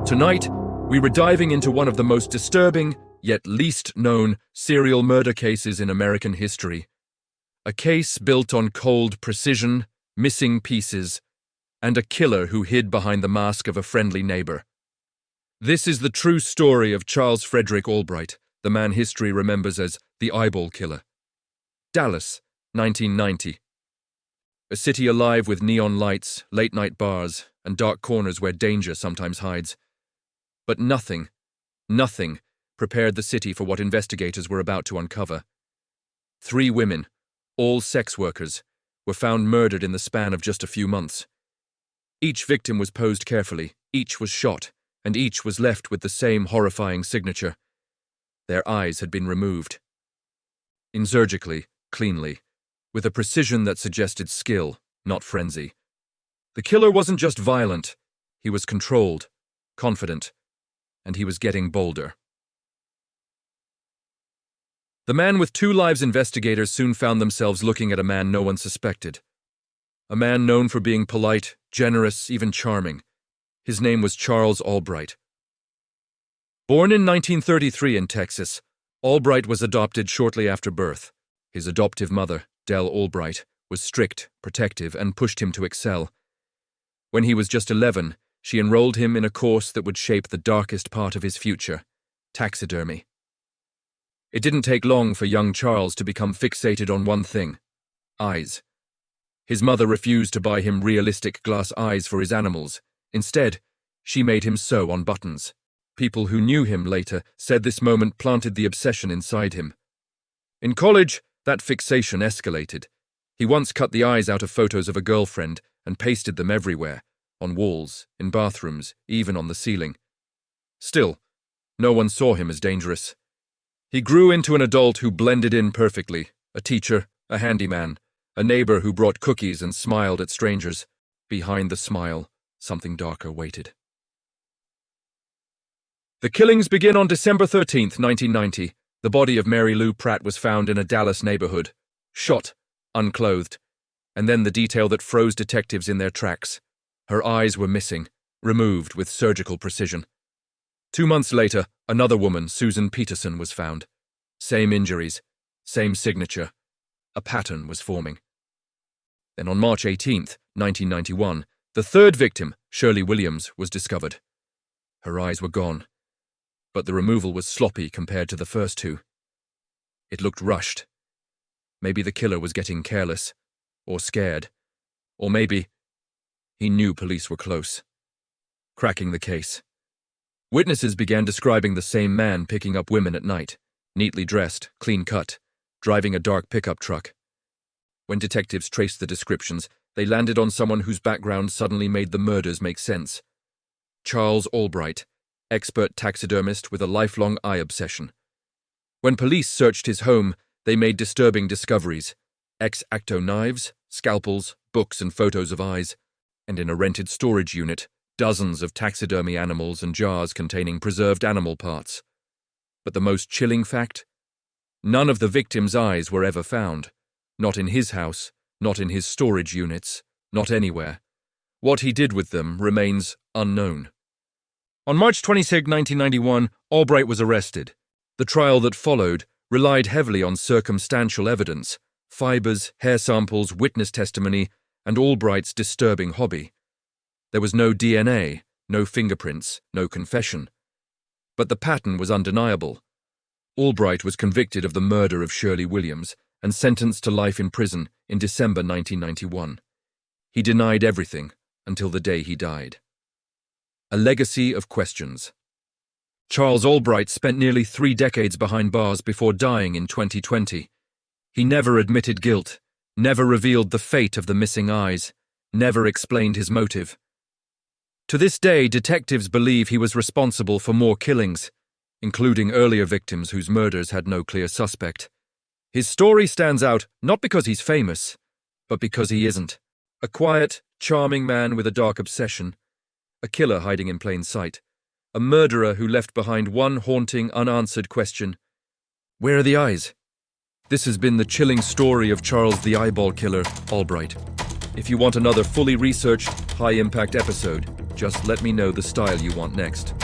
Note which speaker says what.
Speaker 1: Tonight, we were diving into one of the most disturbing, yet least known, serial murder cases in American history. A case built on cold precision, missing pieces, and a killer who hid behind the mask of a friendly neighbor. This is the true story of Charles Frederick Albright, the man history remembers as the Eyeball Killer. Dallas, 1990. A city alive with neon lights, late-night bars, and dark corners where danger sometimes hides. But nothing prepared the city for what investigators were about to uncover. 3 women, all sex workers, were found murdered in the span of just a few months. Each victim was posed carefully, each was shot, and each was left with the same horrifying signature. Their eyes had been removed. Surgically, cleanly, with a precision that suggested skill, not frenzy. The killer wasn't just violent, he was controlled, confident, and he was getting bolder. The man with 2 lives investigators soon found themselves looking at a man no one suspected. A man known for being polite, generous, even charming. His name was Charles Albright. Born in 1933 in Texas, Albright was adopted shortly after birth. His adoptive mother, Dell Albright, was strict, protective, and pushed him to excel. When he was just 11, she enrolled him in a course that would shape the darkest part of his future, taxidermy. It didn't take long for young Charles to become fixated on one thing: eyes. His mother refused to buy him realistic glass eyes for his animals. Instead, she made him sew on buttons. People who knew him later said this moment planted the obsession inside him. In college, that fixation escalated. He once cut the eyes out of photos of a girlfriend and pasted them everywhere, on walls, in bathrooms, even on the ceiling. Still, no one saw him as dangerous. He grew into an adult who blended in perfectly, a teacher, a handyman, a neighbor who brought cookies and smiled at strangers. Behind the smile, something darker waited. The killings begin on December 13, 1990. The body of Mary Lou Pratt was found in a Dallas neighborhood, shot, unclothed, and then the detail that froze detectives in their tracks. Her eyes were missing, removed with surgical precision. 2 months later, another woman, Susan Peterson, was found. Same injuries, same signature. A pattern was forming. Then on March 18, 1991, the 3rd victim, Shirley Williams, was discovered. Her eyes were gone, but the removal was sloppy compared to the first 2. It looked rushed. Maybe the killer was getting careless, or scared, or maybe he knew police were close. Cracking the case. Witnesses began describing the same man picking up women at night, neatly dressed, clean-cut, driving a dark pickup truck. When detectives traced the descriptions, they landed on someone whose background suddenly made the murders make sense. Charles Albright, expert taxidermist with a lifelong eye obsession. When police searched his home, they made disturbing discoveries: ex-acto knives, scalpels, books and photos of eyes, and in a rented storage unit, dozens of taxidermy animals and jars containing preserved animal parts. But the most chilling fact? None of the victims' eyes were ever found. Not in his house, not in his storage units, not anywhere. What he did with them remains unknown. On March 26, 1991, Albright was arrested. The trial that followed relied heavily on circumstantial evidence, fibers, hair samples, witness testimony, and Albright's disturbing hobby. There was no DNA, no fingerprints, no confession. But the pattern was undeniable. Albright was convicted of the murder of Shirley Williams and sentenced to life in prison in December 1991. He denied everything until the day he died. A legacy of questions. Charles Albright spent nearly 3 decades behind bars before dying in 2020. He never admitted guilt, never revealed the fate of the missing eyes, never explained his motive. To this day, detectives believe he was responsible for more killings, including earlier victims whose murders had no clear suspect. His story stands out not because he's famous, but because he isn't. A quiet, charming man with a dark obsession, a killer hiding in plain sight, a murderer who left behind one haunting, unanswered question: where are the eyes? This has been the chilling story of Charles the Eyeball Killer, Albright. If you want another fully researched, high-impact episode, Just let me know the style you want next.